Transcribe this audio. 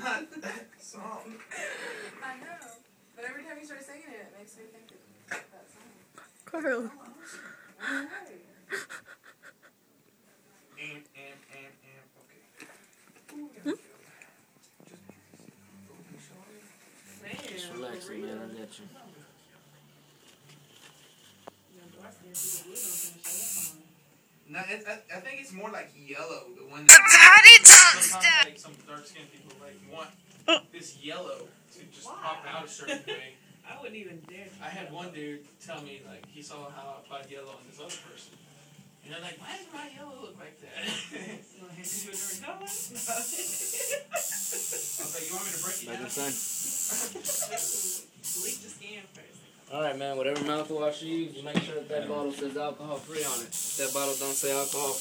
not that song. I know. But every time you start singing it, it makes me think of that song. Carl. Okay. Just relaxing, man. I got you. No, I think it's more like yellow. The one The party don't sometimes stop. like some dark skinned people like want this yellow to just pop out a certain way. I wouldn't even dare. I had one dude tell me like he saw how I applied yellow on this other person. And they're like, why does my yellow look like that? I was like, you want me to break it Like down? I'm saying. Bleach the skin first. Alright, man. Whatever mouthwash you use, you make sure that bottle says alcohol free on it. If that bottle don't say alcohol free.